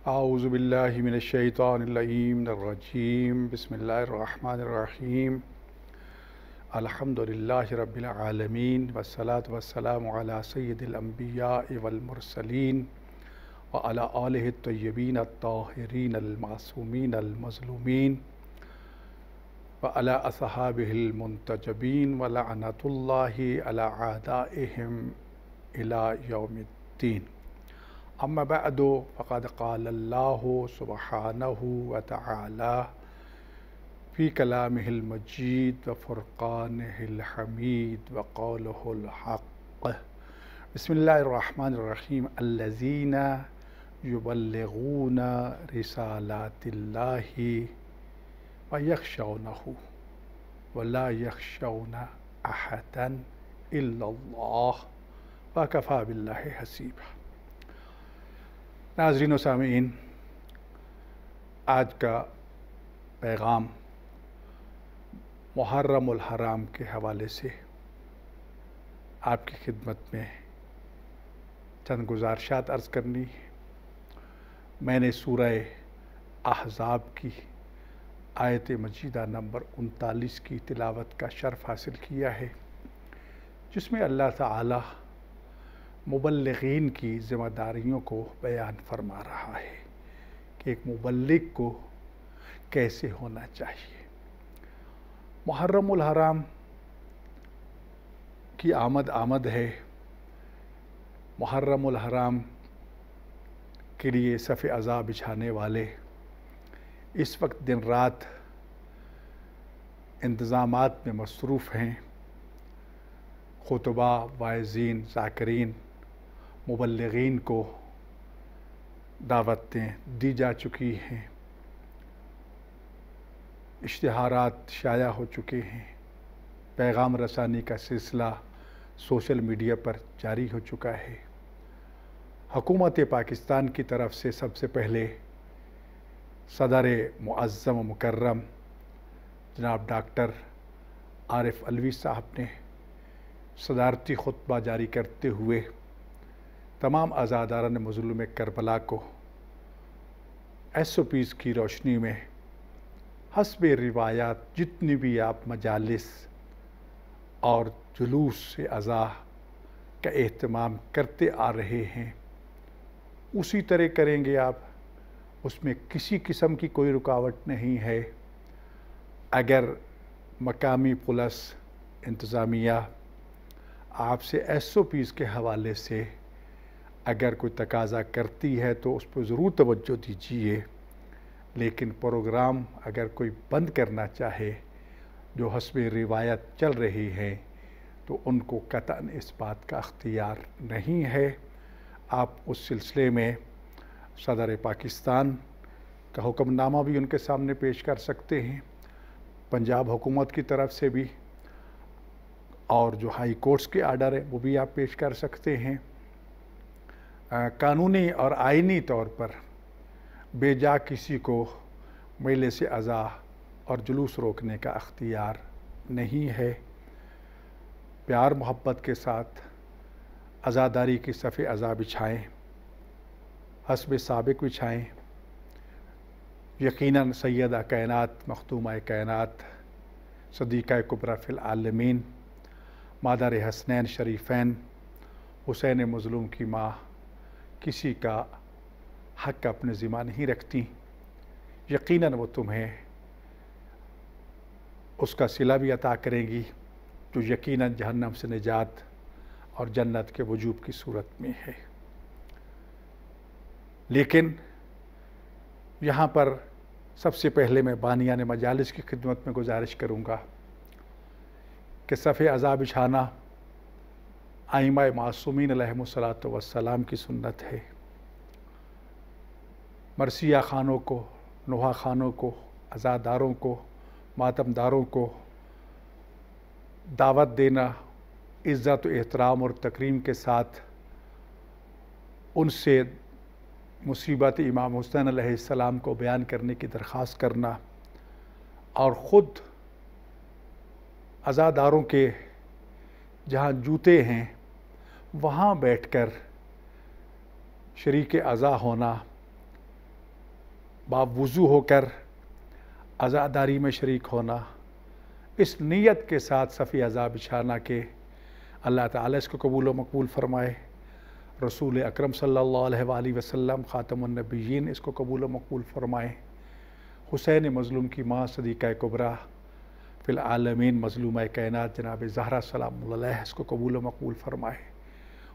आऊज़ु बिल्लाहि मिनश शैतानिर रजीम बिस्मिल्लाहिर्रहमानिर्रहीम अल्हम्दुलिल्लाहि रब्बिल आलमीन वस्सलातु वस्सलामु अला सय्यिदिल अंबिया'i वल मुरसलीन व अला आलिहि तय्यबीन अत्ताहिरीन अल मासूमीन अल मज़लूमीन व अला असहाबिहिल मुंतजबीन व लअनतुल्लाहि अला आदाइहिम इला यौमिद्दीन। अम्मा बअदु फ़क़द क़ालल्लाहु सुब्हानहु व तआला फ़ी कलामिहिल मजीद व फ़ुरक़ानिहिल हमीद व क़ौलिहिल हक़्क़। बिस्मिल्लाहिर्रहमानिर्रहीम। अल्लज़ीना युबल्लिगूना रिसालातिल्लाहि व यख़शौनहु व ला यख़शौना अहदन इल्लल्लाह व कफ़ा बिल्लाहि हसीबा। नाज़रीन व सामीन, आज का पैगाम मुहर्रमुल हराम के हवाले से आपकी खिदमत में चंद गुज़ारिशात अर्ज़ करनी है। मैंने सूरह अहज़ाब की आयत मजीदा नंबर 39 की तिलावत का शर्फ़ हासिल किया है, जिसमें अल्लाह ताला मुबल्लिगीन की ज़िम्मेदारियों को बयान फरमा रहा है कि एक मुबल्लिग को कैसे होना चाहिए। मुहर्रमुल हराम की आमद है। मुहर्रमुल हराम के लिए सफ़े अज़ा बिछाने वाले इस वक्त दिन रात इंतज़ामात में मसरूफ़ हैं। खुतबा, वाइज़ीन, ज़ाकिरीन, मुबल्लिगीन को दावतें दी जा चुकी हैं, इश्तिहारात शाया हो चुके हैं, पैगाम रसानी का सिलसिला सोशल मीडिया पर जारी हो चुका है। हुकूमत पाकिस्तान की तरफ से सबसे पहले सदर मुअज़्ज़म व मुकर्रम जनाब डॉक्टर आरिफ अलवी साहब ने सदारती खुतबा जारी करते हुए तमाम आज़ादारान मज़लूम करबला को SOPs की रोशनी में हस्बे रिवायात जितनी भी आप मजालिस और जुलूस से अज़ा का एहतमाम करते आ रहे हैं, उसी तरह करेंगे आप। उसमें किसी किस्म की कोई रुकावट नहीं है। अगर मकामी पुलिस इंतज़ामिया आपसे SOPs के हवाले से अगर कोई तकाज़ा करती है तो उस पर ज़रूर तवज्जो दीजिए, लेकिन प्रोग्राम अगर कोई बंद करना चाहे जो हस्बे रिवायत चल रही है तो उनको कतन इस बात का अख्तियार नहीं है। आप उस सिलसिले में सदर पाकिस्तान का हुक्मनामा भी उनके सामने पेश कर सकते हैं, पंजाब हुकूमत की तरफ से भी, और जो हाई कोर्ट्स के आर्डर है वो भी आप पेश कर सकते हैं। कानूनी और आइनी तौर पर बेजा किसी को मजलिस अज़ा और जुलूस रोकने का अख्तियार नहीं है। प्यार मोहब्बत के साथ अज़ादारी की सफ़े अज़ा बिछाएँ, हस्ब साबिक बिछाएँ। यकीनन सैयदा कायनात, मखदूमा कायनात, सदीक़ा कुबरा फ़िल आलमीन, मादर हसनैन शरीफ़ैन, हुसैन मज़लूम की माँ किसी का हक़ अपने ज़िम्मा नहीं रखती। यकीनन वो तुम्हें उसका सिला भी अता करेंगी जो यकीनन जहन्नम से निजात और जन्नत के वजूब की सूरत में है। लेकिन यहाँ पर सबसे पहले मैं बानियान मजालिस की खिदमत में गुजारिश करूँगा कि सफ़े अज़ा बिछाना आइमा मासूमीन अलैहिमुस्सलातु वस्सलाम की सुन्नत है। मरसिया खानों को, नुहा खानों को, अज़ादारों को, मातमदारों को दावत देना, इज़्ज़त व एहतराम और तकरीम के साथ उनसे मुसीबत इमाम हुसैन अलैहिस्सलाम को बयान करने की दरख्वास्त करना और ख़ुद अज़ादारों के जहाँ जूते हैं वहाँ बैठकर शरीक अज़ा होना, बावुज़ू होकर अज़ादारी में शरीक होना, इस नीयत के साथ सफ़ी अज़ा बिछाना के अल्लाह ताला इसको कबूल व मकबूल फ़रमाए। रसूल अकरम सल्लल्लाहु अलैहि वसल्लम ख़ातमुन नबिय्यीन इसको कबूल व मकबूल फ़रमाए। हुसैन मज़लूम की माँ सदीक़ा कुबरा फ़िल आलमीन मज़लूमा कायनात जनाब ज़हरा सलामुल्लाह अलैहा इसको कबूल व मकबूल फ़रमाए।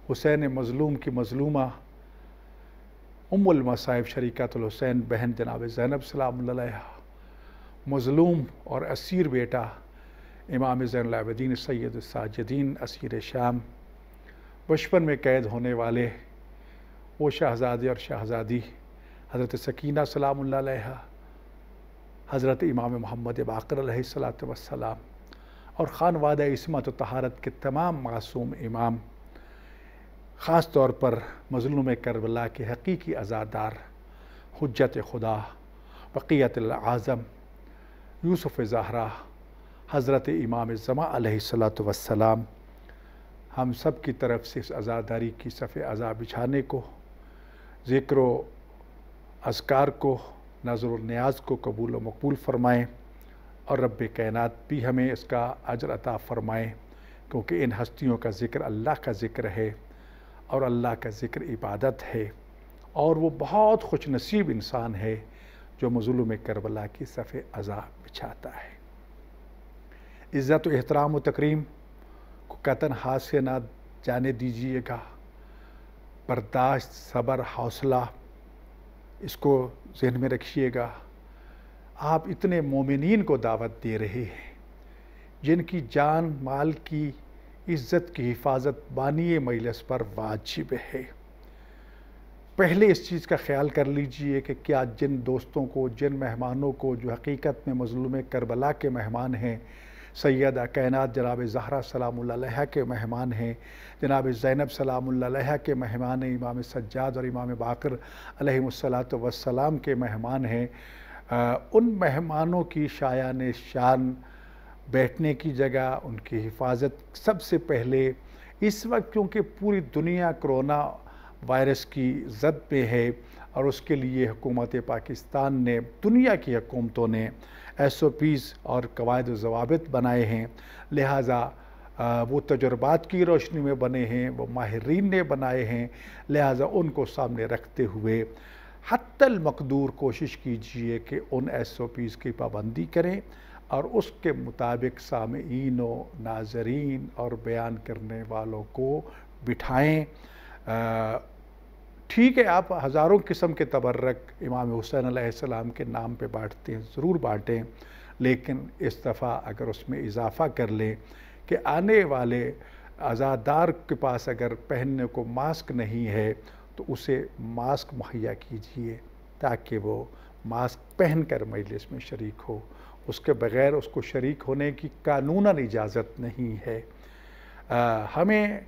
हुसैन मज़लूम की मज़लूमा उम्मुल मसाइब शरीकतुल हुसैन बहन जनाब ज़ैनब सलामुल्लाह अलैहा, मज़लूम और असीर बेटा इमाम ज़ैनुल आबिदीन सैयद साजिदीन असीर शाम, बचपन में कैद होने वाले वो शहज़ादे और शहज़ादी हज़रत सकीना सलामुल्लाह अलैहा, हज़रत इमाम मोहम्मद बाक़िर अलैहिस्सलातु वस्सलाम और ख़ानवादा इस्मत व तहारत के तमाम मासूम इमाम, ख़ास तौर पर मज़लूम करबला के हकीकी अज़ादार हुज्जत खुदा बक़ियतुल आज़म यूसुफ़ ज़हरा हज़रत इमाम ज़मा अलैहिस्सलातु वस्सलाम, हम सब की तरफ से इस अज़ादारी की सफ़े अज़ा बिछाने को, ज़िक्र व अज़कार को, नज़र व नियाज़ को कबूल व मकबूल फ़रमाएँ और रब्बे कायनात भी हमें इसका अजर अता फ़रमाएँ, क्योंकि इन हस्तियों का ज़िक्र अल्लाह का ज़िक्र है और अल्लाह का ज़िक्र इबादत है और वो बहुत खुश नसीब इंसान है जो मज़लूम करबला की सफ़े अज़ा बिछाता है। इज़्ज़त व एहतराम व तकरीम को कतन हाथ से ना जाने दीजिएगा। बर्दाश्त, सब्र, हौसला इसको ज़हन में रखिएगा। आप इतने मोमिनीन को दावत दे रहे हैं जिनकी जान माल की इज़्ज़त की हिफाजत बानी मजलिस पर वाजिब है। पहले इस चीज़ का ख्याल कर लीजिए कि क्या जिन दोस्तों को, जिन मेहमानों को जो हकीकत में मज़लूम करबला के मेहमान हैं, सैयदा कायनात जनाब ज़हरा सलामुल्लाह अलैहा के मेहमान हैं, जनाब ज़ैनब सलामुल्लाह अलैहा के मेहमान हैं, इमाम सज्जाद और इमाम बाक़िर अलैहिमुस्सलातु वस्सलाम के मेहमान हैं, उन मेहमानों की शायान शान, बैठने की जगह, उनकी हिफाजत सबसे पहले इस वक्त, क्योंकि पूरी दुनिया कोरोना वायरस की ज़द पे है और उसके लिए हुकूमत पाकिस्तान ने, दुनिया की हुकूमतों ने SOPs और कवायद ज़वाबित बनाए हैं, लिहाजा वो तजुर्बात की रोशनी में बने हैं, वो माहिरीन ने बनाए हैं, लिहाजा उनको सामने रखते हुए हत्तल मक़दूर कोशिश कीजिए कि उन SOPs की पाबंदी करें और उसके मुताबिक सामीईन व नाज़रीन और बयान करने वालों को बिठाएँ। ठीक है, आप हज़ारों किस्म के तबर्रक इमाम हुसैन अलैहिस्सलाम के नाम पे बांटते हैं, ज़रूर बांटें, लेकिन इस दफ़ा अगर उसमें इजाफ़ा कर लें कि आने वाले अज़ादार के पास अगर पहनने को मास्क नहीं है तो उसे मास्क मुहैया कीजिए ताकि वो मास्क पहन कर मजलिस में शरीक हो। उसके बग़ैर उसको शरीक होने की कानूनन इजाज़त नहीं है। हमें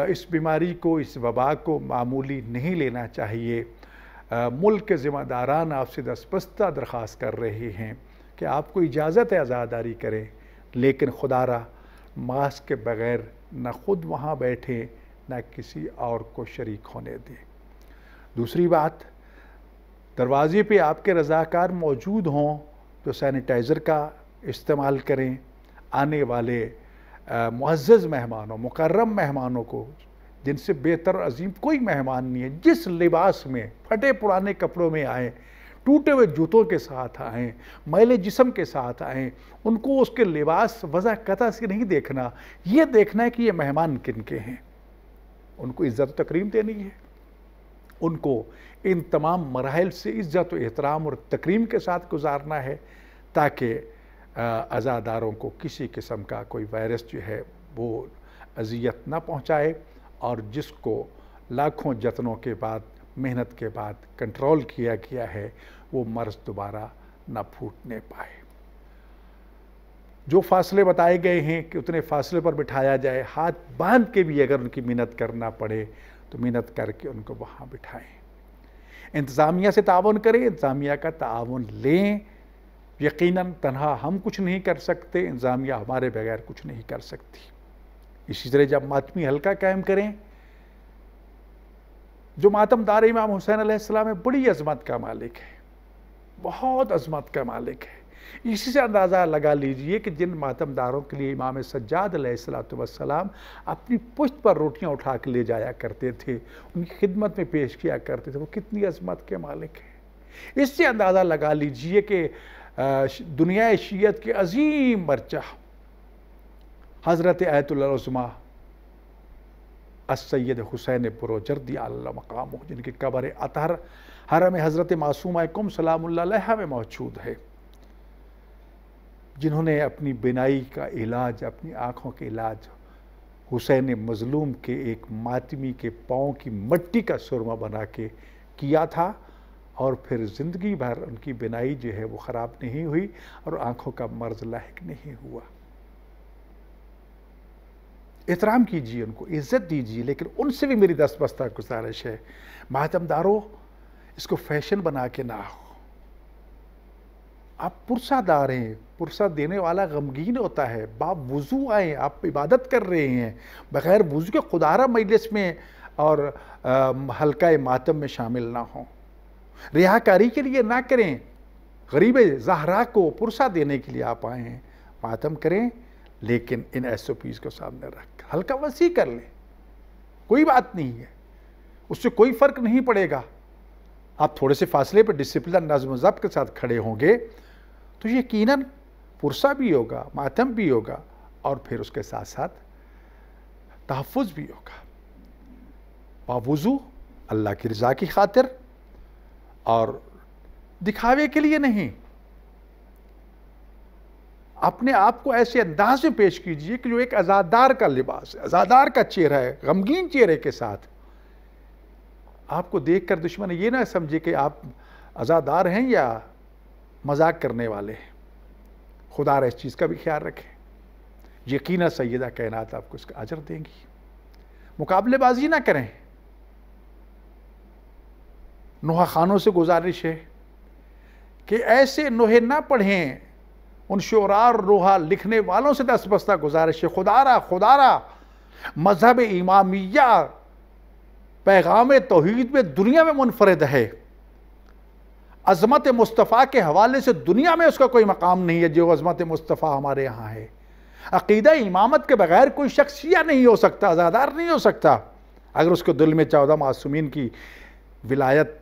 इस बीमारी को, इस वबा को मामूली नहीं लेना चाहिए। मुल्क के ज़िम्मेदारान आपसे दस्तबस्ता दरख्वास्त कर रहे हैं कि आपको इजाज़त है अज़ादारी करें, लेकिन खुदारा मास्क के बग़ैर न ख़ुद वहाँ बैठें न किसी और को शरीक होने दें। दूसरी बात, दरवाज़े पे आपके रज़ाकार मौजूद हों तो सैनिटाइज़र का इस्तेमाल करें। आने वाले मुअज़्ज़ज़ मेहमानों, मुकर्रम मेहमानों को, जिनसे बेहतर अजीम कोई मेहमान नहीं है, जिस लिबास में, फटे पुराने कपड़ों में आएँ, टूटे हुए जूतों के साथ आएँ, मैले जिस्म के साथ आएँ, उनको उसके लिबास वज़ा कता से नहीं देखना, ये देखना है कि ये मेहमान किन के हैं। उनको इज़्ज़त तकरीम देनी है, उनको इन तमाम मराहिल से इज़्ज़त व एहतराम और तकरीम के साथ गुजारना है ताकि अज़ादारों को किसी किस्म का कोई वायरस जो है वो अज़ियत ना पहुँचाए और जिसको लाखों जतनों के बाद, मेहनत के बाद कंट्रोल किया गया है, वो मर्ज़ दोबारा ना फूटने पाए। जो फासले बताए गए हैं कि उतने फासले पर बिठाया जाए, हाथ बांध के भी अगर उनकी मिन्नत करना पड़े तो मिन्नत करके उनको वहाँ बिठाएं। इंतज़ामिया से ताउन करें, इंतज़ामिया का ताउन लें। यकीनन तन्हा हम कुछ नहीं कर सकते, इंतज़ामिया हमारे बगैर कुछ नहीं कर सकती। इसी तरह जब मातमी हल्का कायम करें, जो मातमदार इमाम हुसैन अलैहिस्सलाम में बड़ी अज़मत का मालिक है, बहुत अज़मत का मालिक है। इसी से अंदाज़ा लगा लीजिए कि जिन मातमदारों के लिए इमाम सज्जाद अलैहिस्सलातु वस्सलाम अपनी पुश्त पर रोटियां उठा के ले जाया करते थे, उनकी खिदमत में पेश किया करते थे, वो कितनी अज़मत के मालिक हैं। इससे अंदाज़ा लगा लीजिए कि दुनिया शियत के अजीम मर्चा हज़रत आयतुल उज़्मा सैयद हुसैन पुरोजर्दी अल्लाह मकाम, जिनकी कब्र अतहर हरम हज़रत मासूमा कुम सलामुल्लाह अलैहा में मौजूद है, जिन्होंने अपनी बिनाई का इलाज, अपनी आँखों के इलाज हुसैन मज़लूम के एक मातमी के पाँव की मट्टी का सुरमा बना के किया था, और फिर ज़िंदगी भर उनकी बिनाई जो है वो ख़राब नहीं हुई और आँखों का मर्ज़ लाहिक नहीं हुआ। एहतराम कीजिए, उनको इज़्ज़त दीजिए, लेकिन उनसे भी मेरी दस्तबस्ता गुजारिश है, मातमदारों, इसको फैशन बना के ना हो। आप पुरसादार हैं, पुरसा देने वाला गमगीन होता है। बाप वुज़ू आए, आप इबादत कर रहे हैं, बग़ैर वुज़ू के खुदारा मजलिस में और हल्का मातम में शामिल ना हों। रियाकारी के लिए ना करें, गरीब ज़हरा को पुरसा देने के लिए आप आए हैं, मातम करें, लेकिन इन SOPs को सामने रख हल्का वसी कर लें, कोई बात नहीं है, उससे कोई फ़र्क नहीं पड़ेगा। आप थोड़े से फासले पर डिसिप्लिन नज़्म ज़ब्त के साथ खड़े होंगे तो यकीनन पुरसा भी होगा, मातम भी होगा, और फिर उसके साथ साथ तहफ़्फ़ुज़ भी होगा, बावुज़ू अल्लाह की रज़ा की खातिर और दिखावे के लिए नहीं। अपने आप को ऐसे अंदाज में पेश कीजिए कि जो एक अज़ादार का लिबास है, अज़ादार का चेहरा है, गमगीन चेहरे के साथ। आपको देखकर दुश्मन ये ना समझे कि आप अज़ादार हैं या मजाक करने वाले हैं। खुदा इस चीज़ का भी ख्याल रखें। यकीनन सैयदा कायनात आपको इसका अजर देंगी। मुकाबलेबाजी ना करें। नोहा खानों से गुजारिश है कि ऐसे नोहे ना पढ़ें। उन शोरार नोहा लिखने वालों से दस्तबस्ता गुजारिश है, खुदारा मजहब इमामिया पैगाम तौहीद में दुनिया में मुनफरिद है। अज़मत मुस्तफ़ा के हवाले से दुनिया में उसका कोई मकाम नहीं है जो अज़मत मुस्तफ़ा हमारे यहाँ है। अक़ीदा इमामत के बगैर कोई शख्स शिया नहीं हो सकता, अज़ादार नहीं हो सकता, अगर उसके दिल में 14 मासूमीन की विलायत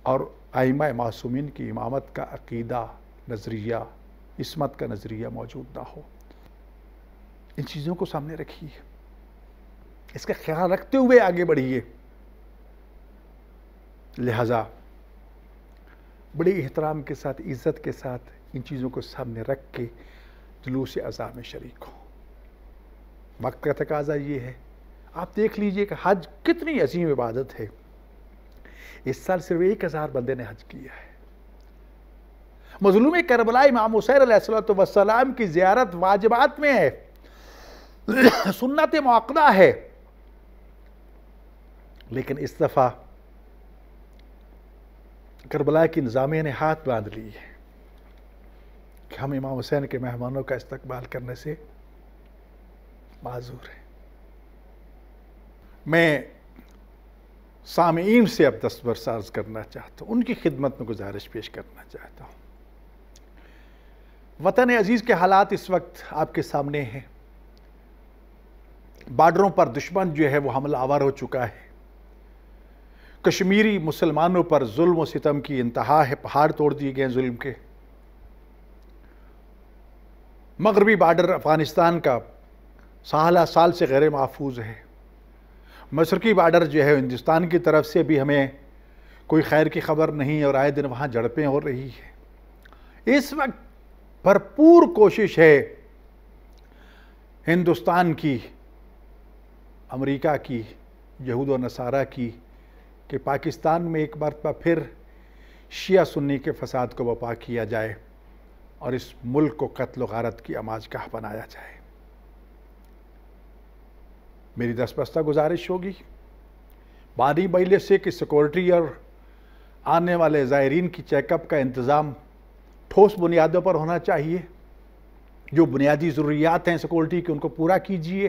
और आइमा मासूमीन की इमामत का अक़ीदा, नज़रिया, इस्मत का नज़रिया मौजूद ना हो। इन चीज़ों को सामने रखिए, इसका ख्याल रखते हुए आगे बढ़िए। लिहाजा बड़ी एहतराम के साथ, इज़्ज़त के साथ इन चीज़ों को सामने रख के जुलूस अज़ा में शरीक हो। वक्त का तकाज़ा ये है। आप देख लीजिए कि हज कितनी अजीम इबादत है। इस साल सिर्फ 1000 बंदे ने हज किया है। मज़लूम करबला इमाम हुसैन अलैहिस्सलातु वस्सलाम की ज़ियारत वाजिबात में है, सुन्नत मुअक्कदा है, लेकिन इस दफ़ा करबला की निज़ामिया ने हाथ बांध ली है कि हम इमाम हुसैन के मेहमानों का इस्तकबाल करने से माजूर हैं। मैं सामीन से अब दस्तबरसाज करना चाहता हूँ, उनकी खिदमत में गुजारिश पेश करना चाहता हूँ। वतन अजीज़ के हालात इस वक्त आपके सामने हैं। बॉर्डरों पर दुश्मन जो है वो हमलावर हो चुका है। कश्मीरी मुसलमानों पर जुल्म व सितम की इंतहा है, पहाड़ तोड़ दिए गए जुल्म के। मगरबी बॉर्डर अफ़गानिस्तान का साल से गैर महफूज है। मशरक़ी बॉर्डर जो है हिंदुस्तान की तरफ से भी हमें कोई खैर की खबर नहीं, और आए दिन वहाँ झड़पें हो रही है। इस वक्त भरपूर कोशिश है हिंदुस्तान की, अमेरिका की, यहूद व नसारा की, कि पाकिस्तान में एक मरतबा फिर शिया सुन्नी के फसाद को बर्पा किया जाए और इस मुल्क को कत्ल गारत की अमाजगाह बनाया जाए। मेरी दस्तबस्ता गुजारिश होगी बानी मजलिस से कि सिक्योरिटी और आने वाले ज़ायरीन की चेकअप का इंतज़ाम ठोस बुनियादों पर होना चाहिए। जो बुनियादी ज़रूरियात हैं सिक्योरिटी की, उनको पूरा कीजिए।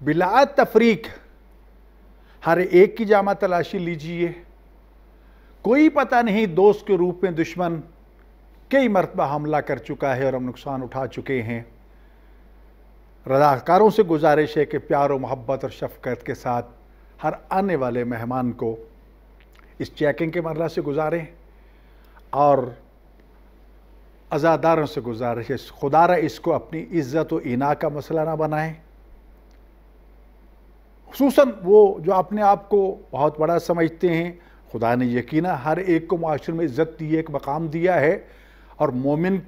बिला तफरीक हर एक की जामा तलाशी लीजिए। कोई पता नहीं दोस्त के रूप में दुश्मन कई मरतबा हमला कर चुका है और हम नुकसान उठा चुके हैं। रज़ाकारों से गुजारिश है कि प्यार और मोहब्बत और शफ़क़त के साथ हर आने वाले मेहमान को इस चेकिंग के मरहला से गुजारें और अज़ादारों से गुजारिश है खुदारा इसको अपनी इज़्ज़त व इना का मसला ना बनाएं। खुसूसन वो जो अपने आप को बहुत बड़ा समझते हैं, खुदा ने यकीना हर एक को माशरे में इज़्ज़त दी है, एक मकाम दिया है, और मोमिन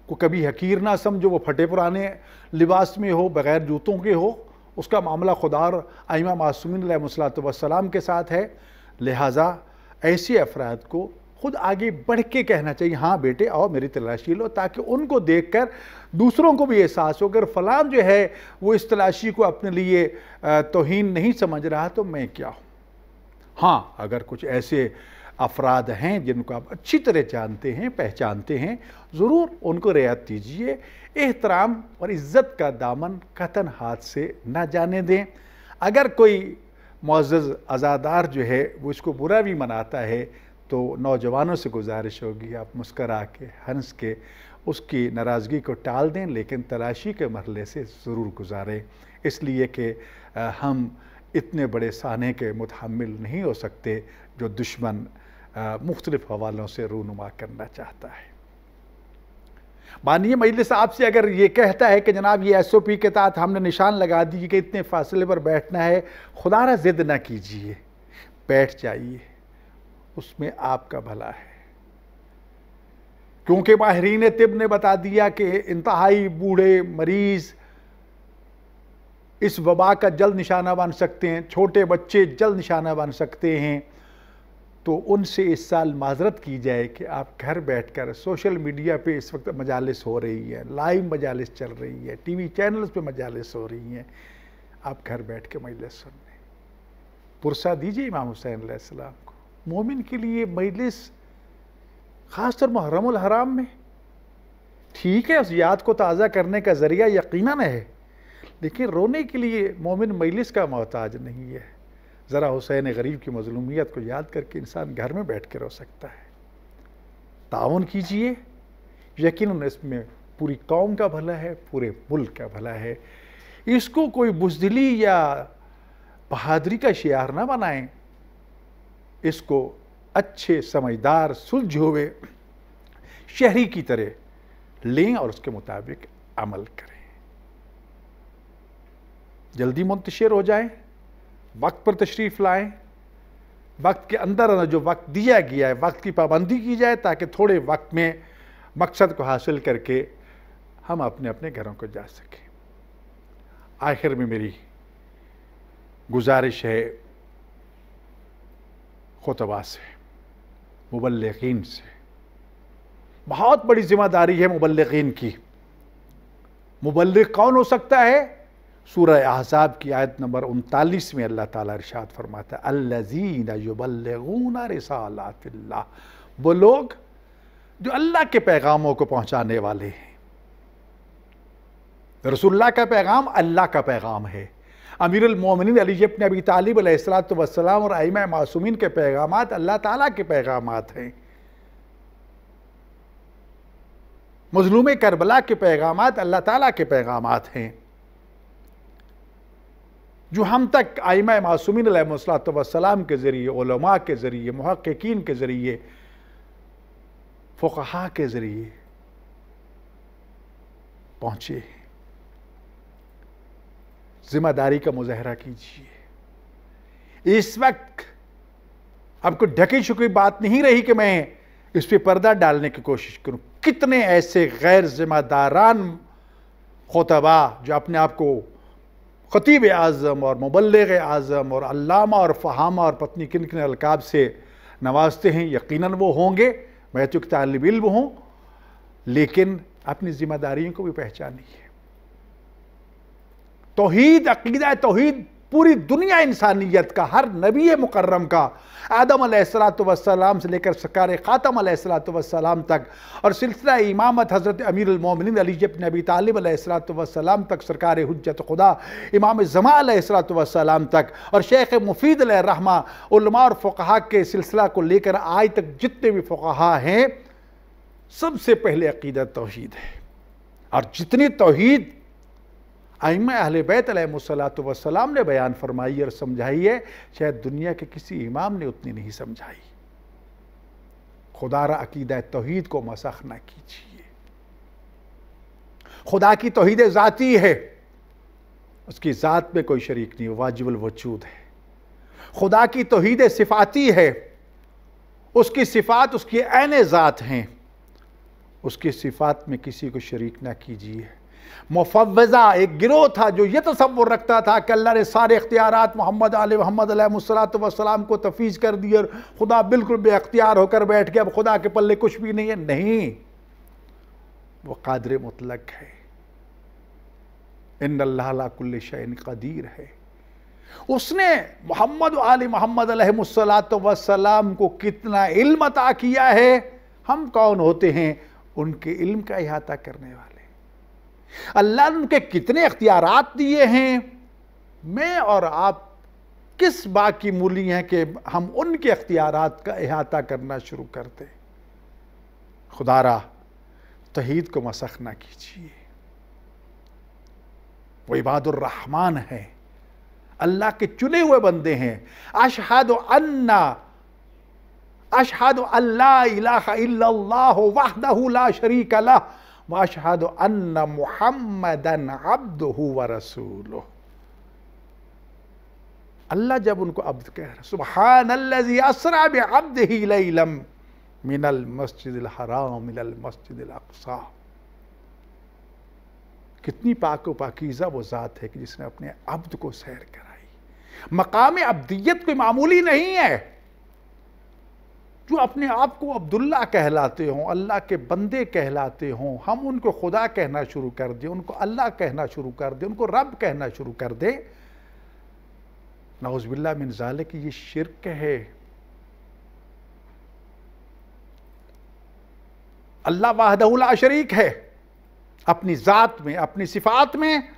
को कभी हकीर ना समझो, वो फटे पुराने लिबास में हो, बग़ैर जूतों के हो, उसका मामला खुदा और आइमा मासूमीन अलैहिमुस्सलातु वस्सलाम के साथ है। लिहाजा ऐसे अफराद को खुद आगे बढ़ के कहना चाहिए, हाँ बेटे आओ मेरी तलाशी लो, ताकि उनको देखकर दूसरों को भी एहसास हो, अगर फ़लाँ जो है वो इस तलाशी को अपने लिए तौहीन नहीं समझ रहा तो मैं क्या हूँ। हाँ, अगर कुछ ऐसे अफराद हैं जिनको आप अच्छी तरह जानते हैं, पहचानते हैं, ज़रूर उनको रियायत दीजिए। एहतराम और इज़्ज़त का दामन कतन हाथ से न जाने दें। अगर कोई मुअज़्ज़ज़ अज़ादार जो है वो इसको बुरा भी मनाता है तो नौजवानों से गुजारिश होगी आप मुस्करा के, हंस के उसकी नाराज़गी को टाल दें, लेकिन तलाशी के मरहले से ज़रूर गुजारें, इसलिए कि हम इतने बड़े साने के मुतहम्मिल नहीं हो सकते जो दुश्मन मुख्तलिफ़ हवालों से रूनुमा करना चाहता है। मानिए मजलिस आपसे अगर ये कहता है कि जनाब ये SOP के तहत हमने निशान लगा दी कि इतने फासले पर बैठना है, खुदारा ज़िद ना कीजिए, बैठ जाइए, उसमें आपका भला है। क्योंकि माहिरीन तिब ने बता दिया कि इंतहाई बूढ़े मरीज़ इस वबा का जल्द निशाना बन सकते हैं, छोटे बच्चे जल्द निशाना बन सकते हैं। तो उनसे इस साल माजरत की जाए कि आप घर बैठकर, सोशल मीडिया पे इस वक्त मजालिस हो रही है, लाइव मजालिस चल रही है, TV चैनल्स पे मजालिस हो रही हैं, आप घर बैठ के मजलिस सुन लें। पुरसा दीजिए इमाम हुसैन अलैहिस्सलाम को। मोमिन के लिए मजलिस ख़ासतौर मुहर्रमुल हराम में ठीक है, उस याद को ताज़ा करने का ज़रिया यकीनन है, लेकिन रोने के लिए मोमिन मजलिस का मोहताज नहीं है। ज़रा हुसैन गरीब की मज़लूमियत को याद करके इंसान घर में बैठ के रो सकता है। ताउन कीजिए, यकीनन इसमें पूरी कौम का भला है, पूरे मुल्क का भला है। इसको कोई बुज़दिली या बहादुरी का शियार ना बनाएं, इसको अच्छे समझदार सुलझे हुए शहरी की तरह लें और उसके मुताबिक अमल करें। जल्दी मुंतशिर हो जाएं, वक्त पर तशरीफ़ लाएं, वक्त के अंदर जो वक्त दिया गया है वक्त की पाबंदी की जाए, ताकि थोड़े वक्त में मकसद को हासिल करके हम अपने अपने घरों को जा सकें। आखिर में मेरी गुजारिश है खुतबा से, मुबल्लिगीन से, बहुत बड़ी जिम्मेदारी है मुबल्लिगीन की। मुबल्लिग कौन हो सकता है? सूरह अहज़ाब की आयत नंबर 39 में अल्लाह ताला इरशाद फरमाता है, अल्लज़ीना युबल्लिगूना रिसालातिल्लाह, वो लोग जो अल्लाह के पैगामों को पहुँचाने वाले हैं। रसूलुल्लाह का पैगाम अल्लाह का पैगाम है। अमीरुल मोमिनीन अली इब्न अबी तालिब अलैहिस्सलातु वस्सलाम और आइमा मासूमीन के पैगामात अल्लाह ताला के पैगामात हैं। मज़लूम करबला के पैगामात अल्लाह ताला के पैगामात हैं, जो हम तक आइमा मासूमीन अलैहिमुस्सलातु वस्सलाम के ज़रिए, उलमा के ज़रिए, मुहक्किकीन के ज़रिए, फ़ुक़हा के ज़रिए पहुँचे। ज़िम्मेदारी का मुज़ाहरा कीजिए। इस वक्त अब कोई ढकी छुपी बात नहीं रही कि मैं इस पर पर्दा डालने की कोशिश करूं। कितने ऐसे गैर ज़िम्मेदारान खुतबा जो अपने आप को ख़तीब आज़म और मुबल्लिग़ आज़म और अल्लामा और फ़हामा और पत्नी किन किन अलकाब से नवाजते हैं, यकीनन वो होंगे, मैं तो एक तालिब इल्म हूँ, लेकिन अपनी ज़िम्मेदारियों को भी पहचानिए। तौहीद, अक़ीदा तौहीद पूरी दुनिया इंसानियत का, हर नबी मुकर्रम का, आदम अलैहिस्सलाम से लेकर सरकार ख़ातम अलैहिस्सलाम तक, और सिलसिला इमामत हज़रत अमीरुल मोमिनीन अली इब्न अबी तालिब अलैहिस्सलाम तक, सरकार हुज्जत खुदा इमाम ज़मा अलैहिस्सलाम तक, और शेख मुफीद अलैहिर्रहमा उलमा और फ़ुक़हा के सिलसिला को लेकर आज तक जितने भी फ़ुक़हा हैं, सबसे पहले अक़ीदा तौहीद है। और जितनी तौहीद आइम्मा अहले बैत अलैहिमुस्सलाम ने बयान फरमाई और समझाई है, शायद दुनिया के किसी इमाम ने उतनी नहीं समझाई। खुदारा अकीदा तौहीद को मसख न कीजिए। खुदा की तौहीद ज़ाती है, उसकी ज़ात में कोई शरीक नहीं, वाजिबुल वजूद है। खुदा की तौहीद सिफ़ाती है, उसकी सिफ़ात उसकी ऐन ज़ात हैं, उसकी सिफ़ात में किसी को शरीक ना कीजिए। मुफव्विज़ा एक गिरोह था जो ये तसव्वुर रखता था कि अल्लाह ने सारे इख्तियारात मोहम्मद अलैहिस्सलाम को तफवीज़ कर दिए और खुदा बिल्कुल बेअख्तियार होकर बैठ गया, अब खुदा के पल्ले कुछ भी नहीं है। नहीं, वो कादिर मुतलक है। इन्नल्लाह अला कुल्लि शैइन क़दीर है। उसने मोहम्मद आले मोहम्मद अलैहिस्सलाम को कितना इल्म अता किया है। हम कौन होते हैं उनके इल्म का इहाता करने वाले। अल्लाह ने उनके कितने इख्तियारात दिए हैं, मैं और आप किस बात की मूली हैं कि हम उनके इख्तियारात का इहाता करना शुरू कर दें। खुदारा तौहीद को मसख ना कीजिए। वो इबादुर रहमान है, अल्लाह के चुने हुए बंदे हैं। अशहदु अल्ला इलाहा इल्लल्लाह वहदहु ला शरीका लह व अशहदु अन्ना मुहम्मदन अब्दुहु व रसूलुहु। अल्लाह जब उनको अब्द कह रहा, सुब्हानल्लज़ी अस्रा बिअब्दिही लैलम मिनल मस्जिदिल हराम इलल मस्जिदिल अक़सा। कितनी पाक व पाकीज़ा वो ज़ात है कि जिसने अपने अब्द को सैर कराई। मकाम अब्दियत कोई मामूली नहीं है। जो अपने आप को अब्दुल्ला कहलाते हों, अल्लाह के बंदे कहलाते हों, हम उनको खुदा कहना शुरू कर दें, उनको अल्लाह कहना शुरू कर दें, उनको रब कहना शुरू कर दें, नऊज़ बिल्लाह मिन ज़ालिक, ये शिर्क है। अल्लाह वहदहु ला शरीक है अपनी ज़ात में, अपनी सिफ़ात में,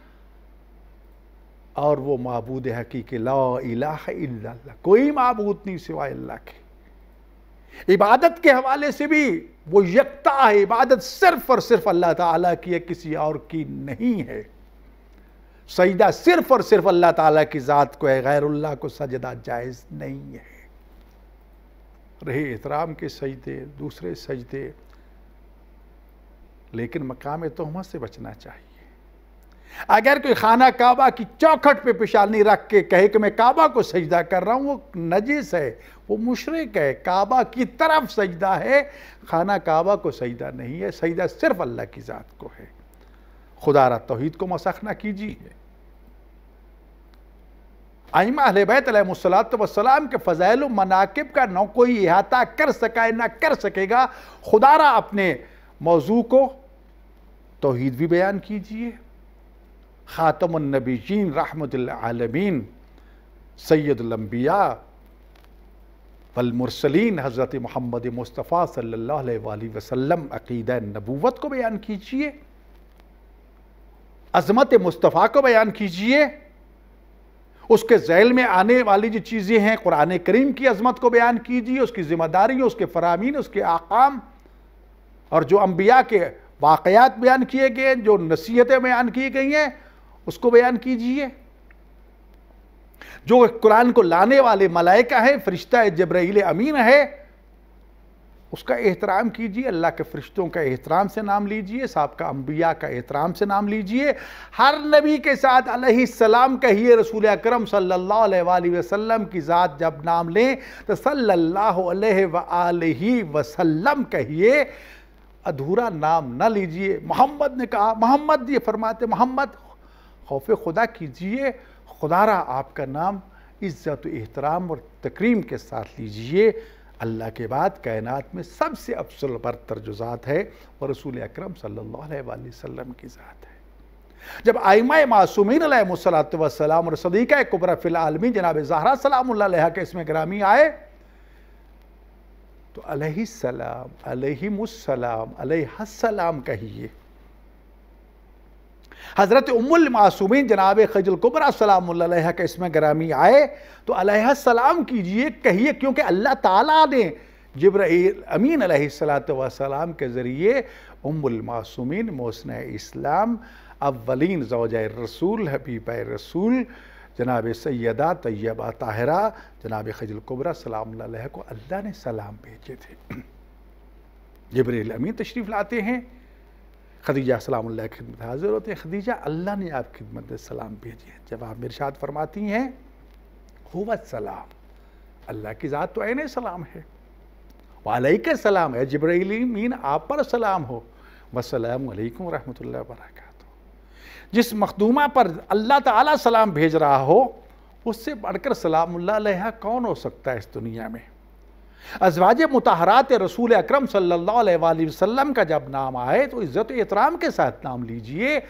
और वो माबूद हकीकी ला इलाहा इल्लल्लाह, कोई माबूद नहीं सिवाय अल्लाह के। इबादत के हवाले से भी वो यकता है, इबादत सिर्फ और सिर्फ अल्लाह ताला की है, किसी और की नहीं है। सजदा सिर्फ और सिर्फ अल्लाह ताला की ज़ात को है, गैरुल्लाह को सजदा जायज़ नहीं है। रहे एहतराम के सजदे, दूसरे सजदे, लेकिन मकाम तोहमत से बचना चाहिए। अगर कोई खाना काबा की चौखट पे पेशानी रख के कहे कि मैं काबा को सजदा कर रहा हूँ, वो नजिस है, वो मुशरिक है। काबा की तरफ सजदा है, खाना काबा को सजदा नहीं है। सजदा सिर्फ अल्लाह की ज़ात को है। खुदारा तौहीद को मसख ना कीजिए। आइम्मा अहले बैत अलैहिमुस्सलाम के फ़ज़ाइल व मनाकिब का न कोई इहाता कर सका है न कर सकेगा। खुदारा अपने मौजू को तौहीद भी बयान कीजिए। ख़ातमुन नबीयीन रहमतुल आलमीन सय्यदुल अंबिया वल मुरसलीन हज़रत मोहम्मद मुस्तफ़ा सल्लल्लाहु अलैहि वसल्लम अक़ीदा नबूवत को बयान कीजिए, अज़मत मुस्तफ़ा को बयान कीजिए, उसके ज़ैल में आने वाली जो चीज़ें हैं कुरान करीम की अज़मत को बयान कीजिए, उसकी ज़िम्मेदारी, उसके फ़रामीन, उसके आकाम, और जो अंबिया के वाक़यात बयान किए गए, जो नसीहतें बयान की गई हैं, उसको बयान कीजिए। जो कुरान को लाने वाले मलाइका है, फरिश्ता जिब्राईल अमीन है, उसका एहतराम कीजिए। अल्लाह के फरिश्तों का एहतराम से नाम लीजिए, साबिक़ा अंबिया का एहतराम से नाम लीजिए। हर नबी के साथ अलैहिस्सलाम कहिए। रसूल अकरम सल्लल्लाहु अलैहि वसल्लम की ज़ात जब नाम लें तो सल्लल्लाहु अलैहि वसल्लम कहिए, अधूरा नाम न लीजिए। मोहम्मद ने कहा, मोहम्मद दिए फरमाते मोहम्मद, खौफ खुदा कीजिए। खुदारा आपका नाम इज़्ज़त एहतराम और तकरीम के साथ लीजिए। अल्लाह के बाद कायनात में सबसे अफसल बरतर जो ज़ात है वो रसूल अकरम सल्लल्लाहु अलैहि वसल्लम की ज़ात है। जब आइमा मासूमीन अलैहिमुस्सलातु वस्सलाम और सदीक़ा कुबरा फिल आलमीन जनाब ज़हरा सलामुल्लाह अलैहा के इसमें गिरामी आए तो अलैहिस्सलाम, अलैहिमुस्सलाम, अलैहिस्सलाम कहिए। हज़रत उम्मुल मासूमीन जनाब खदीजतुल कुबरा सलामुल्लाह अलैहा के इसमें गिरामी आए तो अलैहिस्सलाम कीजिए कहिए, क्योंकि अल्लाह ताला ने जिब्राईल अमीन अलैहिस्सलातु वस्सलाम के ज़रिए उम्मुल मासूमीन मोहसिना इस्लाम अव्वलीन ज़ौजा रसूल हबीबा रसूल जनाब सैयदा तैयबा ताहिरा जनाब खदीजतुल कुबरा सलामुल्लाह अलैहा को अल्लाह ने सलाम भेजे थे। जिब्राईल अमीन तशरीफ़ लाते हैं, खदीजा सलामुल्लाह की खिदमत हाजिर होते हैं, खदीजा अल्लाह ने आपकी खिदमत में सलाम भेजे हैं। जब आप इरशाद फरमाती हैं हुवा सलाम, अल्लाह की ज़ात तो ऐन सलाम है, वालैका सलाम है, जिब्राईल अमीन आप पर सलाम हो, वस्सलामु अलैकुम रहमतुल्लाहि व बरकातहू। जिस मखदूमा पर अल्लाह ताला सलाम भेज रहा हो उससे बढ़कर सलामुल्लाह अलैहा कौन हो सकता है इस दुनिया में। अज़वाज मुताहरात रसूल अकरम सल्लल्लाहु अलैहि वसल्लम का जब नाम आए तो इज़्ज़त एहतराम के साथ नाम लीजिए,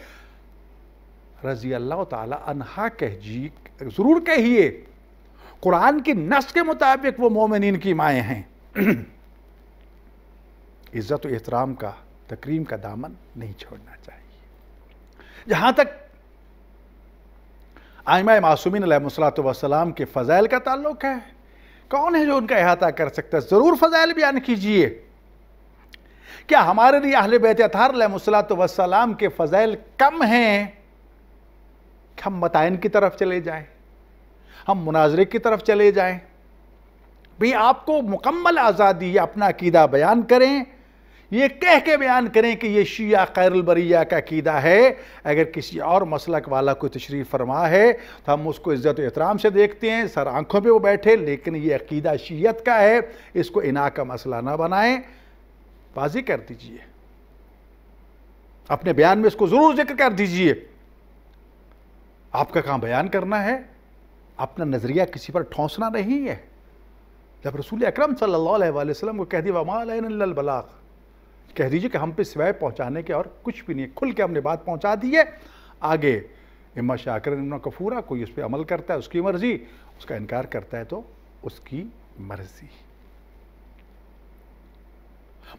रज़ी अल्लाह ताला अन्हा कहिए, ज़रूर कहिए। कुरान की नस के मुताबिक वो मोमिनीन की माएँ हैं। इज़्ज़त एहतराम का, तकरीम का दामन नहीं छोड़ना चाहिए। जहाँ तक आइमा मासूमीन अलैहिमुस्सलातु वस्सलाम के फ़ज़ाइल का ताल्लुक़ है, कौन है जो उनका अहाता कर सकता है? ज़रूर फ़ज़ाइल बयान कीजिए। क्या हमारे लिए अहले बैत अतहार अलैहिमुस्सलातु वस्सलाम के फ़ज़ाइल कम हैं कि हम मताइन की तरफ चले जाएं, हम मुनाज़रे की तरफ चले जाएं? भाई आपको मुकम्मल आज़ादी है, अपना अकीदा बयान करें, ये कह के बयान करें कि ये शिया खैरुल बरिया का अकीदा है। अगर किसी और मसलक वाला कोई तशरीफ़ फरमा है तो हम उसको इज़्ज़त एहतराम से देखते हैं, सर आंखों पे वो बैठे, लेकिन ये अकीदा शियत का है, इसको इना का मसला ना बनाएं, वाज़ेह कर दीजिए, अपने बयान में इसको ज़रूर जिक्र कर दीजिए। आपका काम बयान करना है, अपना नज़रिया किसी पर ठोंसना नहीं है। जब रसूल अकरम सल्लल्लाहु अलैहि वसल्लम को कह दिया वमा अलैना इल्लल बलाग, कह दीजिए कि हम पे सिवाय पहुंचाने के और कुछ भी नहीं, खुल के हमने बात पहुंचा दी है। आगे इम्मा शाकिरन इम्मा कफूरा, कोई उस पर अमल करता है उसकी मर्जी, उसका इनकार करता है तो उसकी मर्जी।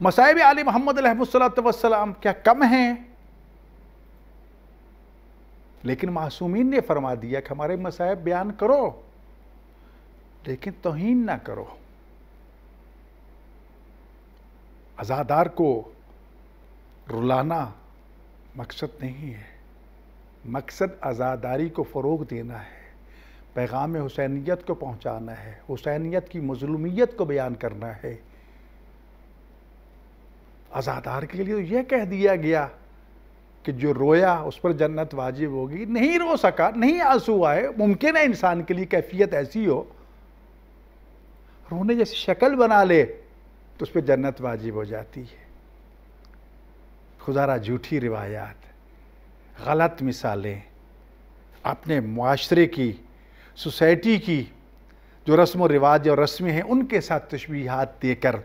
मसाइब आले मोहम्मद अलैहिस्सलातु वस्सलाम क्या कम हैं? लेकिन मासूमीन ने फरमा दिया कि हमारे मसाइब बयान करो, लेकिन तौहीन ना करो। अज़ादार को रुलाना मकसद नहीं है, मकसद अज़ादारी को फ़रोग़ देना है, पैगाम हुसैनियत को पहुँचाना है, हुसैनियत की मज़लूमियत को बयान करना है। अज़ादार के लिए तो यह कह दिया गया कि जो रोया उस पर जन्नत वाजिब होगी, नहीं रो सका, नहीं आंसू आए, मुमकिन है इंसान के लिए कैफियत ऐसी हो, रोने जैसी शक्ल बना ले तो उस पर जन्नत वाजिब हो जाती है। खुदारा झूठी रिवायात, गलत मिसालें, अपने मुआशरे की, सोसाइटी की जो रस्म व रिवाज और रस्में हैं उनके साथ तशबीहात देकर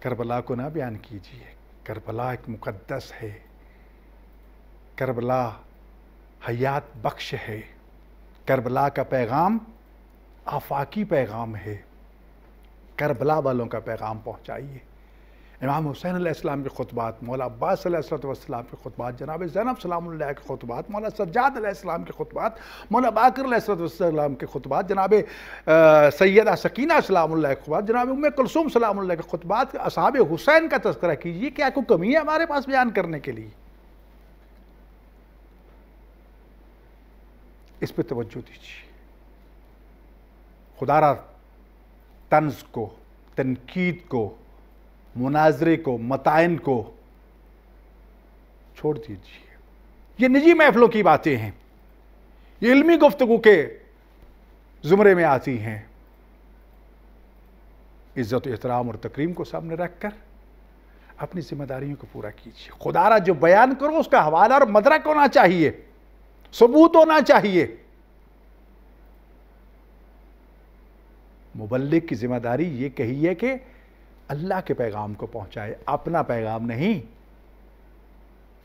करबला को ना बयान कीजिए। करबला एक मुक़द्दस है, करबला हयात बख्श है, करबला का पैगाम आफाकी पैगाम है। करबला वालों का पैगाम पहुँचाइए। इमाम हुसैन अलैहिस्सलाम के खुतबात, मौला अब्बास अलैहिस्सलाम के खुतबात, जनाब ज़ैनब सलामुल्लाह के खुतबात, मौला सज्जाद अलैहिस्सलाम के खुतबात, मौला बाकर अलैहिस्सलाम के खुतबात, जनाब सैयदा सकीना सलामुल्लाह के खुतबात, जनाब उम्मे कुलसूम सलामुल्लाह के खुतबात, असहाब हुसैन का तज़किरा कीजिए। क्या कोई कमी है हमारे पास बयान करने के लिए? इस पर तवज्जो दीजिए। खुदारा तंज़ को, तनकीद को, मुनाजरे को, मताइन को छोड़ दीजिए। ये निजी महफिलों की बातें हैं, ये इल्मी गुफ्तगू के ज़ुमरे में आती हैं। इज़्ज़त एहतराम और तकरीम को सामने रखकर अपनी जिम्मेदारियों को पूरा कीजिए। खुदारा जो बयान करो उसका हवाला और मदरक होना चाहिए, सबूत होना चाहिए। मुबल्लिग की जिम्मेदारी ये कही है कि अल्लाह के पैगाम को पहुंचाए, अपना पैगाम नहीं,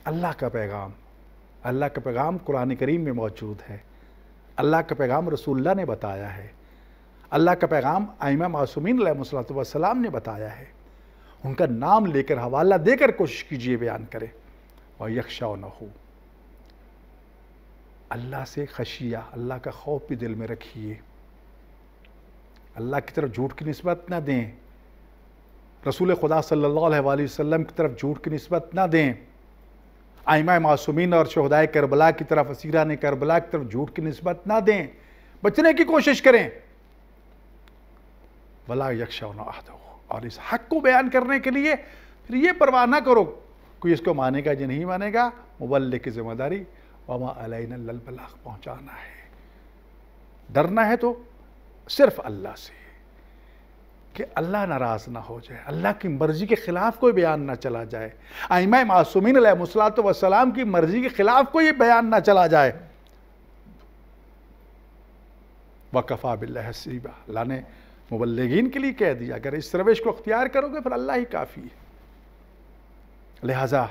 अल्लाह का पैगाम, अल्लाह का पैगाम कुरान करीम में मौजूद है, अल्लाह का पैगाम रसूलुल्लाह ने बताया है, अल्लाह का पैगाम आइमा मासूमीन अलैहिस्सलातु वस्सलाम ने बताया है। उनका नाम लेकर, हवाला देकर कोशिश कीजिए बयान करें। और यख्शौनहू, अल्लाह से खशिया, अल्लाह का खौफ भी दिल में रखिए। अल्लाह की तरफ झूठ की निस्बत ना दें, रसूल खुदा सल्लल्लाहु अलैहि वसल्लम की तरफ झूठ की निस्बत ना दें, आइमा मासूमीन और शहदाए करबला की तरफ, असीरान करबला की तरफ झूठ की निस्बत ना दें, बचने की कोशिश करें। वला यख्शौन अहदहू, और इस हक को बयान करने के लिए फिर ये परवाह ना करो कोई इसको मानेगा या नहीं मानेगा, मुबल्लिग की जिम्मेदारी, वमा अलैना इल्लल बलाग, पहुँचाना है। डरना है तो सिर्फ अल्लाह से कि अल्लाह नाराज़ ना हो जाए, अल्लाह की मर्ज़ी के ख़िलाफ़ कोई बयान ना चला जाए, आइमा मासूमीन अलैहिस्सलातु वस्सलाम की मर्ज़ी के ख़िलाफ़ कोई बयान ना चला जाए। वकफ़ा बिल्लाहि हसीबा, अल्लाह ने मुबल्लिगीन के लिए कह दिया, अगर इस रविश को अख्तियार करोगे फिर अल्लाह ही काफ़ी है। लिहाजा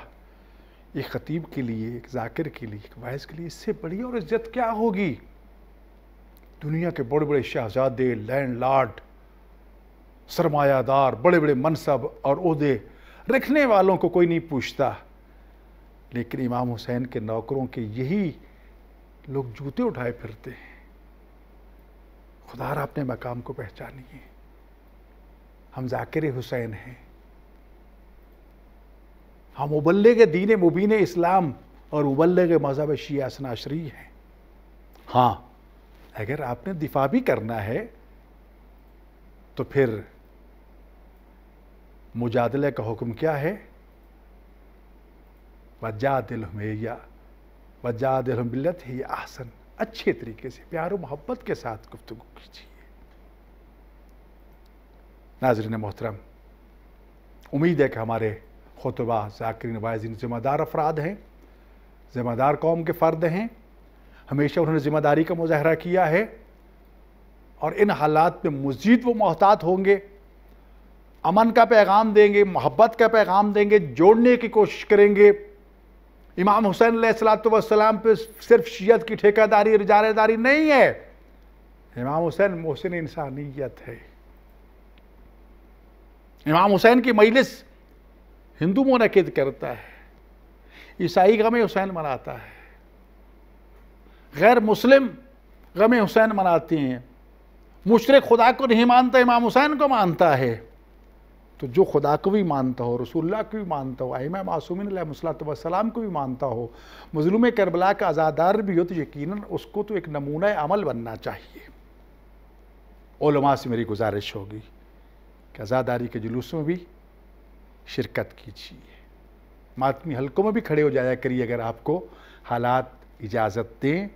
एक ख़तीब के लिए, एक ज़ाकिर के लिए, एक वाइज़ के लिए इससे बड़ी और इज़्ज़त क्या होगी। दुनिया के बड़े बड़े शहजादे, लैंडलॉर्ड, सरमायादार, बड़े बड़े मनसब और ओहदे रखने वालों को कोई नहीं पूछता, लेकिन इमाम हुसैन के नौकरों के यही लोग जूते उठाए फिरते हैं। खुदारा अपने मकाम को पहचानिए, हम ज़ाकिर हुसैन हैं, हम मुबल्लिग दीन मुबीन इस्लाम और मुबल्लिग मज़हब शिया असनाशरी हैं। हाँ, अगर आपने दिफा भी करना है तो फिर मुजादले का हुक्म क्या है, वजादिलहुम बिल्लती हिय अहसन, अच्छे तरीके से प्यार और मोहब्बत के साथ गुफ्तगू कीजिए। नाज़रीन मोहतरम, उम्मीद है कि हमारे खुतबा ज़ाकिरीन वाइज़ीन ज़िम्मेदार अफराद हैं, ज़िम्मेदार कौम के फ़र्द हैं, हमेशा उन्होंने ज़िम्मेदारी का मुज़ाहरा किया है और इन हालात में मज़ीद वो मोहतात होंगे, अमन का पैगाम देंगे, मोहब्बत का पैगाम देंगे, जोड़ने की कोशिश करेंगे। इमाम हुसैन अलैहिस्सलातु वस्सलाम पे सिर्फ शियत की ठेकेदारी और इजारेदारी नहीं है, इमाम हुसैन मोहसिन इंसानियत है। इमाम हुसैन की मजलिस हिंदू मुनक़िद करता है, ईसाई गम हुसैन मनाता है, गैर मुस्लिम गम हुसैन मनाती हैं, मुशरिक खुदा को नहीं मानता, इमाम हुसैन को मानता है। तो जो खुदा को भी मानता हो, रसूलुल्लाह को भी मानता हो, आइमा मासूमीन अलैहिस्सलातु वस्सलाम को भी मानता हो, मज़लूम करबला का आज़ादार भी हो, तो यकीनन उसको तो एक नमूना अमल बनना चाहिए। उलमा से मेरी गुजारिश होगी कि आज़ादारी के जुलूसों में भी शिरकत कीजिए, मातमी हलकों में भी खड़े हो जाया करिए, अगर आपको हालात इजाज़त दें,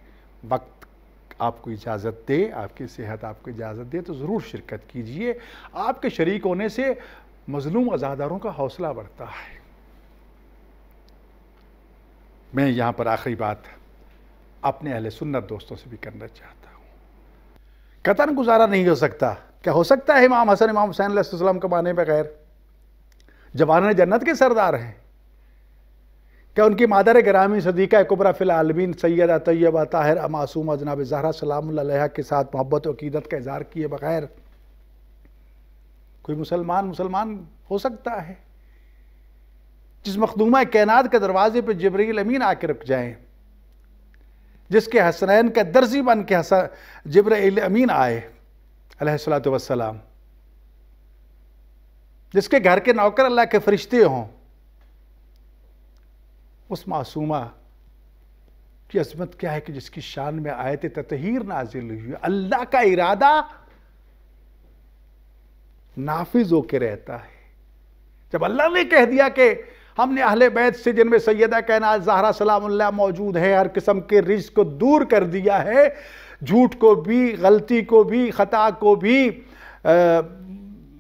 वक्त आपको इजाज़त दे, आपकी सेहत आपको इजाज़त दे, तो ज़रूर शिरकत कीजिए। आपके शरीक होने से मज़लूम अज़ादारों का हौसला बढ़ता है। मैं यहाँ पर आखिरी बात अपने अहले सुन्नत दोस्तों से भी करना चाहता हूँ। कतन गुजारा नहीं हो सकता, क्या हो सकता है इमाम हसन इमाम हुसैन अलैहिस्सलाम के माने बगैर? जवान जन्नत के सरदार हैं, क्या उनकी मादर गिरामी सदीक़ा कुबरा फिल आलमीन सैयदा तैयबा ताहिरा मासूमा जनाब ज़हरा सलामुल्लाह अलैहा के साथ मोहब्बत और अक़ीदत का इज़हार किए बगैर कोई मुसलमान हो सकता है? जिस मखदूमा कायनात के दरवाजे पर जिब्रील अमीन आके रुक जाएं, जिसके हसनैन का दर्जी बन के जिब्रील अमीन आए अलैहिस्सलातु वस्सलाम, जिसके घर के नौकर अल्लाह के फरिश्ते हों, उस मासूमा की अज़मत क्या है कि जिसकी शान में आयत ततहीर नाजिल हुई, अल्लाह का इरादा नाफिज होके रहता है। जब अल्लाह ने कह दिया कि हमने अहले बैत से, जिनमें सैयदा कायनात ज़हरा सलामुल्लाह मौजूद है, हर किस्म के रिज़्क़ को दूर कर दिया है, झूठ को भी, गलती को भी, ख़ता को भी,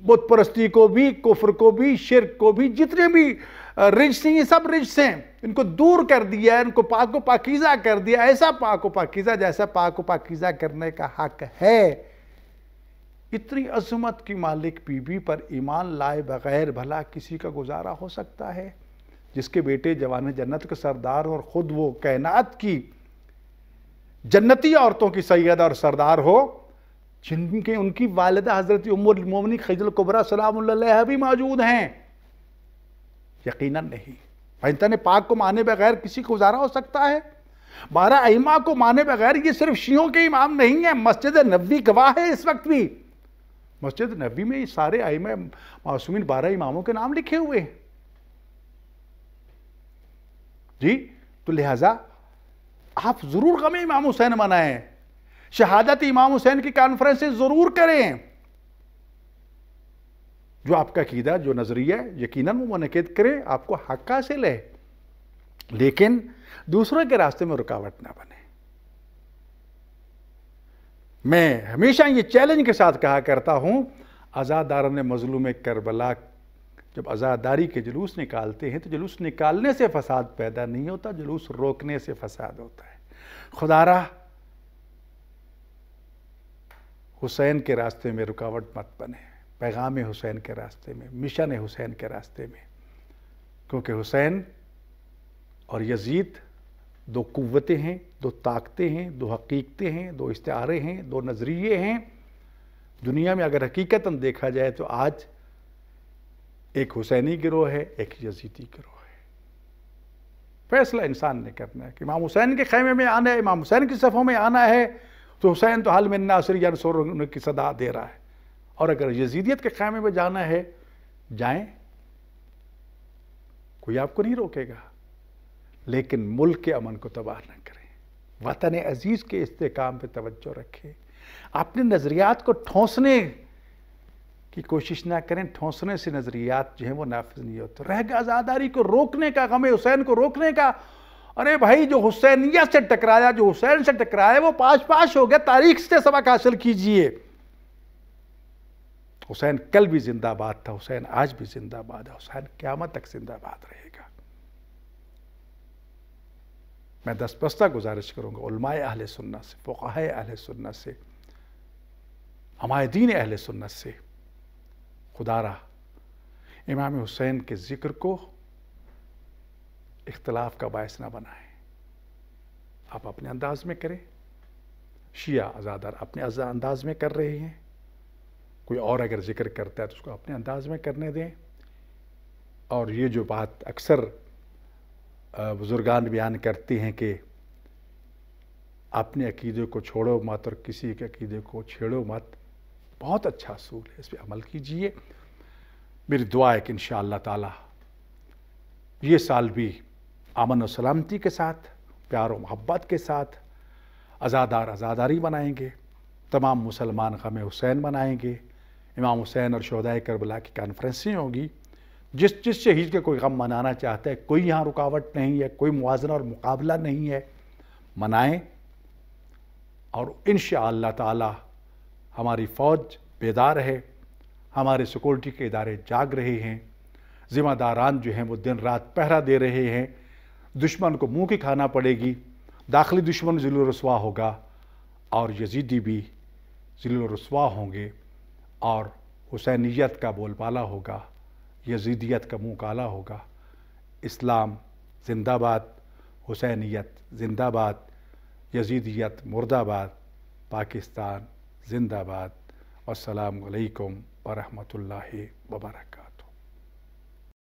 बुत परस्ती को भी, कुफ्र को भी, शिर्क को भी, जितने भी रिज्स हैं, ये सब रिज्स हैं, इनको दूर कर दिया है, इनको पाक व पाकीज़ा कर दिया, ऐसा पाक व पाकीज़ा जैसा पाक व पाकीज़ा करने का हक है। इतनी अज़मत की मालिक बीबी पर ईमान लाए बगैर भला किसी का गुजारा हो सकता है? जिसके बेटे जवान जन्नत के सरदार हो और ख़ुद वो कायनात की जन्नती औरतों की सैयद और सरदार हो, जिनके उनकी वालिदा हज़रत उम्मुल मोमिनीन खदीजा कुबरा सलामुल्लाह अलैहा भी मौजूद हैं? यकीनन नहीं। पैंतन पाक को माने बगैर किसी को गुजारा हो सकता है? 12 अइमा को माने बगैर, ये सिर्फ शियों के इमाम नहीं है, मस्जिद नबवी गवाह है इस वक्त भी। मस्जिद नबी में ये सारे अइमा मासूमीन 12 इमामों के नाम लिखे हुए हैं जी। तो लिहाजा आप जरूर गम इमाम हुसैन मनाएं, शहादत इमाम हुसैन की कॉन्फ्रेंसें जरूर करें। जो आपका अकीदा, जो नजरिया है, यकीनन वो मुनक़िद करें, आपको हक हासिल है, लेकिन दूसरों के रास्ते में रुकावट ना बने। मैं हमेशा ये चैलेंज के साथ कहा करता हूं, आज़ादारान मज़लूम करबला जब आज़ादारी के जुलूस निकालते हैं तो जुलूस निकालने से फसाद पैदा नहीं होता, जुलूस रोकने से फसाद होता है। खुदारा हुसैन के रास्ते में रुकावट मत बने, पैगाम हुसैन के रास्ते में, मिशन हुसैन के रास्ते में, क्योंकि हुसैन और यजीद दो कुव्वतें हैं, दो ताकतें हैं, दो हकीकतें हैं, दो इस्तिआरे हैं, दो नज़रिए हैं। दुनिया में अगर हकीकतन देखा जाए तो आज एक हुसैनी गिरोह है, एक यजीदी गिरोह है। फैसला इंसान ने करना है कि इमाम हुसैन के खैमे में आना है, इमाम हुसैन की सफ़ों में आना है, तो हुसैन तो हाल में नासिर यानसुर की सदा दे रहा है। और अगर यजीदियत के खैमे में जाना है, जाएं, कोई आपको नहीं रोकेगा, लेकिन मुल्क के अमन को तबाह न करें, वतन अजीज़ के इस्तेकाम पे तवज्जो रखें, अपने नज़रियात को ठोंसने की कोशिश ना करें। ठोंसने से नज़रियात जो हैं वो नाफिज नहीं होते। रह गया आज़ादारी को रोकने का, गम हुसैन को रोकने का। अरे भाई, जो हुसैनियत से टकराया, जो हुसैन से टकराया, वो पाश पाश हो गया। तारीख से सबक हासिल कीजिए। हुसैन कल भी जिंदाबाद था, हुसैन आज भी जिंदाबाद है, हुसैन क़यामत तक जिंदाबाद रहेगा। मैं दस्तबस्ता गुजारिश करूंगा उलमाए अहले सुन्नत से, फ़ुक़हाए अहले सुन्नत से, हमायदीन अहले सुन्नत से, खुदारा इमाम हुसैन के ज़िक्र को इख्तिलाफ का बायस ना बनाएं। आप अपने अंदाज में करें, शिया अज़ादार अपने अंदाज में कर रहे हैं, कोई और अगर जिक्र करता है तो उसको अपने अंदाज में करने दें। और ये जो बात अक्सर बुजुर्गान बयान करते हैं कि अपने अकीदे को छोड़ो मत और किसी के अकीदे को छेड़ो मत, बहुत अच्छा असूल है, इस पर अमल कीजिए। मेरी दुआ है कि इंशाअल्लाह ताला ये साल भी अमन और सलामती के साथ, प्यार और मोहब्बत के साथ आज़ादार आज़ादारी मनाएंगे। तमाम मुसलमान गम हुसैन मनाएंगे। इमाम हुसैन और शोहदाए करबला की कॉन्फ्रेंसें होगी। जिस जिस शहीद के कोई गम मनाना चाहता है, कोई यहाँ रुकावट नहीं है, कोई मुआजना और मुकाबला नहीं है, मनाएं। और इंशाअल्लाह ताला हमारी फ़ौज बेदार है, हमारे सिक्योरिटी के इदारे जाग रहे हैं, ज़िम्मेदारान जो हैं वो दिन रात पहरा दे रहे हैं। दुश्मन को मुँह की खाना पड़ेगी, दाखिली दुश्मन ज़िल्ल रसवा होगा और यजीदी भी ज़िल्ल रसवा होंगे, और हुसैनियत का बोलबाला होगा, यजीदियत का मुँह काला होगा। इस्लाम जिंदाबाद, हुसैनियत जिंदाबाद, यजीदियत मुर्दाबाद, पाकिस्तान जिंदाबाद। अस्सलामु अलैकुम व रहमतुल्लाहि व बरकातहू।